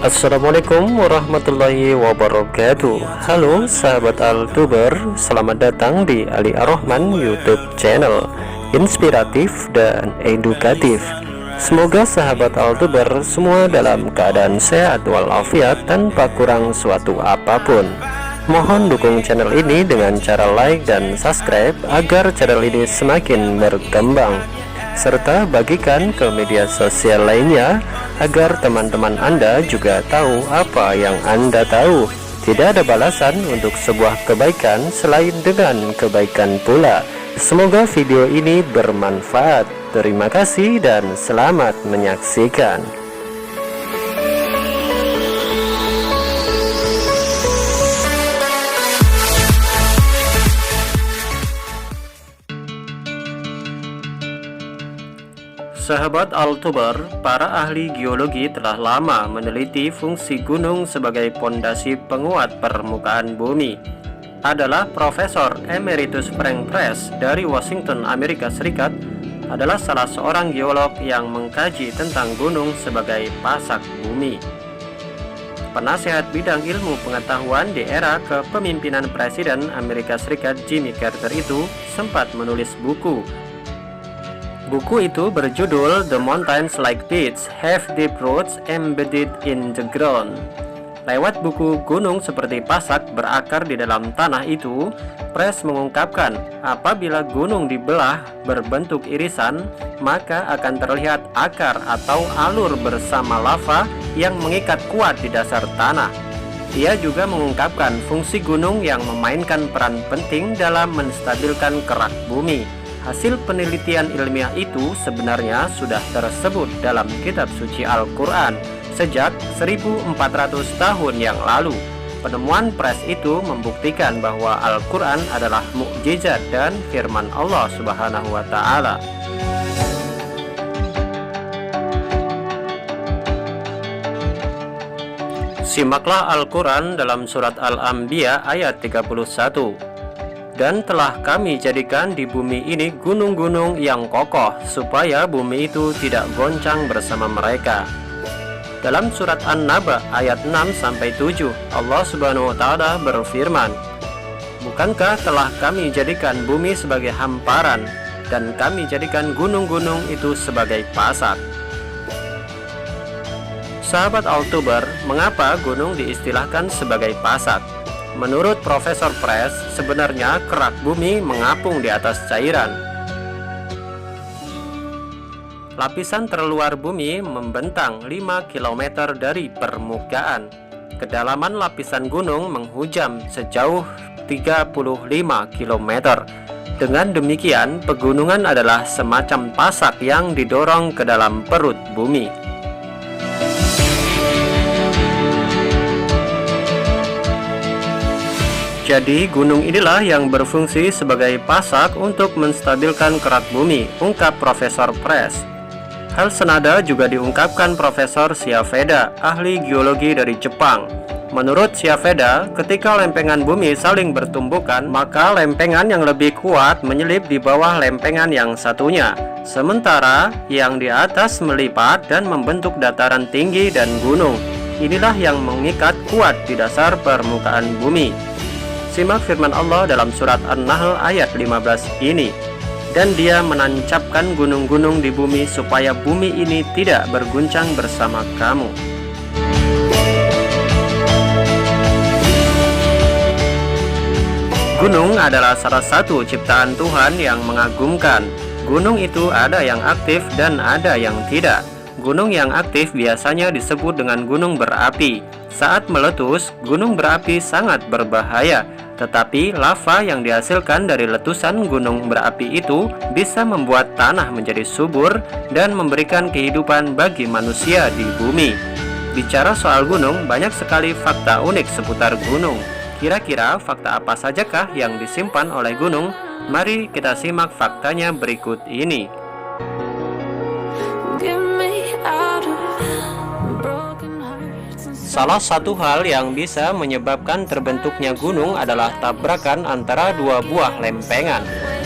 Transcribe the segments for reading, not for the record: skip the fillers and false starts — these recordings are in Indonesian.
Assalamualaikum warahmatullahi wabarakatuh. Halo sahabat Altuber, selamat datang di Ali Ar-Rahman YouTube channel, inspiratif dan edukatif. Semoga sahabat Altuber semua dalam keadaan sehat walafiat tanpa kurang suatu apapun. Mohon dukung channel ini dengan cara like dan subscribe agar channel ini semakin berkembang, serta bagikan ke media sosial lainnya agar teman-teman Anda juga tahu apa yang Anda tahu. Tidak ada balasan untuk sebuah kebaikan selain dengan kebaikan pula. Semoga video ini bermanfaat. Terima kasih dan selamat menyaksikan. Sahabat Altuber, para ahli geologi telah lama meneliti fungsi gunung sebagai pondasi penguat permukaan bumi. Adalah Profesor Emeritus Frank Press dari Washington, Amerika Serikat, adalah salah seorang geolog yang mengkaji tentang gunung sebagai pasak bumi. Penasehat bidang ilmu pengetahuan di era kepemimpinan Presiden Amerika Serikat Jimmy Carter itu sempat menulis buku. Buku itu berjudul The Mountains Like Pits Have Deep Roots Embedded in the Ground. Lewat buku Gunung Seperti Pasak Berakar di Dalam Tanah itu, Press mengungkapkan apabila gunung dibelah berbentuk irisan, maka akan terlihat akar atau alur bersama lava yang mengikat kuat di dasar tanah. Ia juga mengungkapkan fungsi gunung yang memainkan peran penting dalam menstabilkan kerak bumi. Hasil penelitian ilmiah itu sebenarnya sudah tersebut dalam kitab suci Al-Quran sejak 1400 tahun yang lalu. Penemuan Press itu membuktikan bahwa Al-Quran adalah mukjizat dan firman Allah Subhanahu wa Ta'ala. Simaklah Al-Quran dalam surat Al-Anbiya ayat 31. Dan telah kami jadikan di bumi ini gunung-gunung yang kokoh, supaya bumi itu tidak goncang bersama mereka. Dalam surat An-Naba ayat 6-7, Allah Subhanahu wa Ta'ala berfirman, bukankah telah kami jadikan bumi sebagai hamparan, dan kami jadikan gunung-gunung itu sebagai pasak. Sahabat Altuber, mengapa gunung diistilahkan sebagai pasak? Menurut Profesor Press, sebenarnya kerak bumi mengapung di atas cairan. Lapisan terluar bumi membentang 5 km dari permukaan. Kedalaman lapisan gunung menghujam sejauh 35 km. Dengan demikian, pegunungan adalah semacam pasak yang didorong ke dalam perut bumi. Jadi gunung inilah yang berfungsi sebagai pasak untuk menstabilkan kerak bumi, ungkap Profesor Press. Hal senada juga diungkapkan Profesor Shiaveda, ahli geologi dari Jepang. Menurut Shiaveda, ketika lempengan bumi saling bertumbukan, maka lempengan yang lebih kuat menyelip di bawah lempengan yang satunya, sementara yang di atas melipat dan membentuk dataran tinggi dan gunung. Inilah yang mengikat kuat di dasar permukaan bumi. Simak firman Allah dalam surat An-Nahl ayat 15 ini. Dan dia menancapkan gunung-gunung di bumi supaya bumi ini tidak berguncang bersama kamu. Gunung adalah salah satu ciptaan Tuhan yang mengagumkan. Gunung itu ada yang aktif dan ada yang tidak. Gunung yang aktif biasanya disebut dengan gunung berapi. Saat meletus, gunung berapi sangat berbahaya. Tetapi lava yang dihasilkan dari letusan gunung berapi itu bisa membuat tanah menjadi subur dan memberikan kehidupan bagi manusia di bumi. Bicara soal gunung, banyak sekali fakta unik seputar gunung. Kira-kira fakta apa sajakah yang disimpan oleh gunung? Mari kita simak faktanya berikut ini. Salah satu hal yang bisa menyebabkan terbentuknya gunung adalah tabrakan antara dua buah lempengan.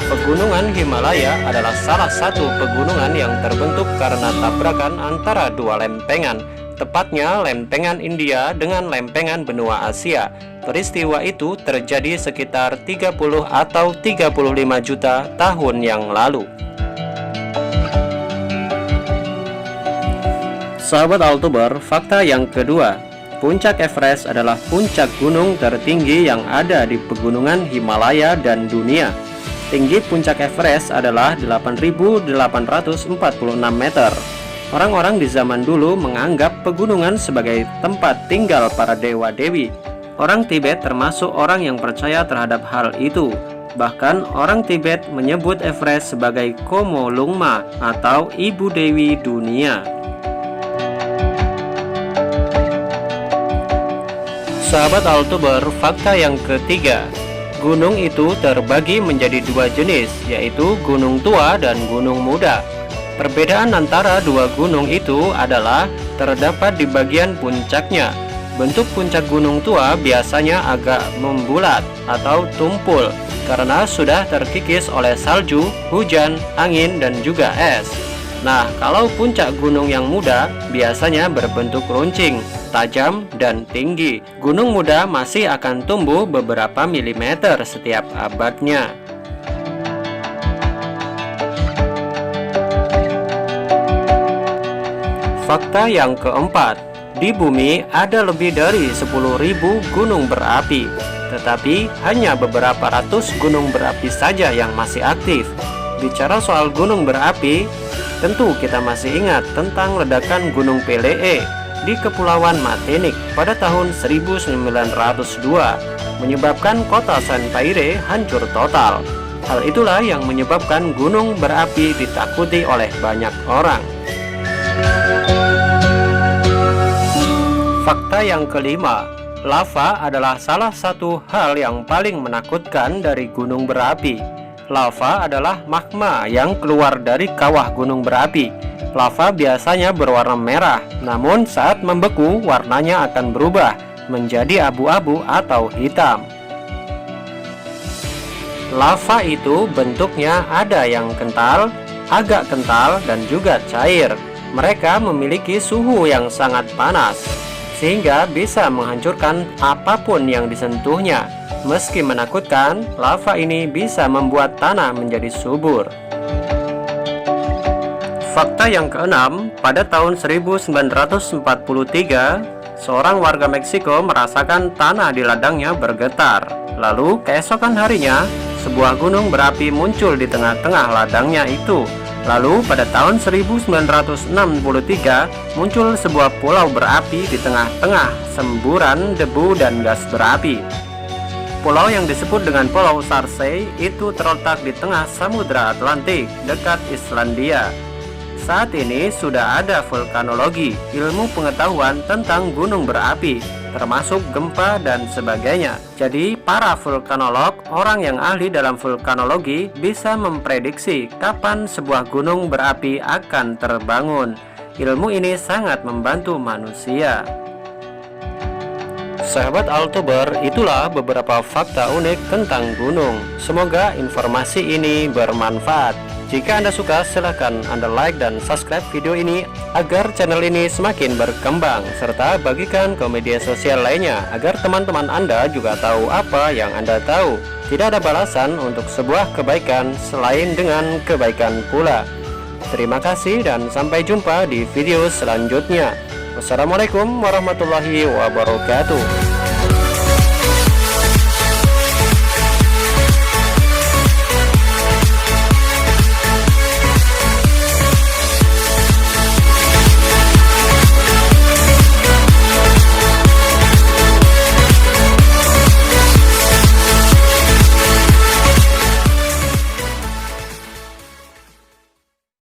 Pegunungan Himalaya adalah salah satu pegunungan yang terbentuk karena tabrakan antara dua lempengan. tepatnya lempengan India dengan lempengan benua Asia. Peristiwa itu terjadi sekitar 30 atau 35 juta tahun yang lalu. Sahabat Altuber, fakta yang kedua, Puncak Everest adalah puncak gunung tertinggi yang ada di pegunungan Himalaya dan dunia. Tinggi puncak Everest adalah 8.846 meter. Orang-orang di zaman dulu menganggap pegunungan sebagai tempat tinggal para dewa-dewi. Orang Tibet termasuk orang yang percaya terhadap hal itu. Bahkan orang Tibet menyebut Everest sebagai Komo Lungma atau Ibu Dewi Dunia. Sahabat Altuber, fakta yang ketiga, gunung itu terbagi menjadi dua jenis, yaitu gunung tua dan gunung muda. Perbedaan antara dua gunung itu adalah terdapat di bagian puncaknya. Bentuk puncak gunung tua biasanya agak membulat atau tumpul karena sudah terkikis oleh salju, hujan, angin, dan juga es. Nah, kalau puncak gunung yang muda biasanya berbentuk runcing, tajam, dan tinggi. Gunung muda masih akan tumbuh beberapa milimeter setiap abadnya. Fakta yang keempat, di bumi ada lebih dari 10.000 gunung berapi, tetapi hanya beberapa ratus gunung berapi saja yang masih aktif. Bicara soal gunung berapi, tentu kita masih ingat tentang ledakan Gunung Pelée di Kepulauan Martinique pada tahun 1902, menyebabkan kota Saint Pierre hancur total. Hal itulah yang menyebabkan gunung berapi ditakuti oleh banyak orang. Fakta yang kelima, lava adalah salah satu hal yang paling menakutkan dari gunung berapi. Lava adalah magma yang keluar dari kawah gunung berapi. Lava biasanya berwarna merah, namun saat membeku warnanya akan berubah menjadi abu-abu atau hitam. Lava itu bentuknya ada yang kental, agak kental, dan juga cair. Mereka memiliki suhu yang sangat panas, sehingga bisa menghancurkan apapun yang disentuhnya. Meski menakutkan, lava ini bisa membuat tanah menjadi subur. Fakta yang keenam, pada tahun 1943, seorang warga Meksiko merasakan tanah di ladangnya bergetar. Lalu keesokan harinya, sebuah gunung berapi muncul di tengah-tengah ladangnya itu. Lalu pada tahun 1963, muncul sebuah pulau berapi di tengah-tengah semburan debu dan gas berapi. Pulau yang disebut dengan Pulau Sarsay itu terletak di tengah Samudra Atlantik dekat Islandia. Saat ini sudah ada vulkanologi, ilmu pengetahuan tentang gunung berapi, termasuk gempa dan sebagainya. Jadi para vulkanolog, orang yang ahli dalam vulkanologi, bisa memprediksi kapan sebuah gunung berapi akan terbangun. Ilmu ini sangat membantu manusia. Sahabat Altuber, itulah beberapa fakta unik tentang gunung. Semoga informasi ini bermanfaat. Jika Anda suka, silahkan Anda like dan subscribe video ini agar channel ini semakin berkembang, serta bagikan ke media sosial lainnya agar teman-teman Anda juga tahu apa yang Anda tahu. Tidak ada balasan untuk sebuah kebaikan selain dengan kebaikan pula. Terima kasih dan sampai jumpa di video selanjutnya. Wassalamualaikum warahmatullahi wabarakatuh.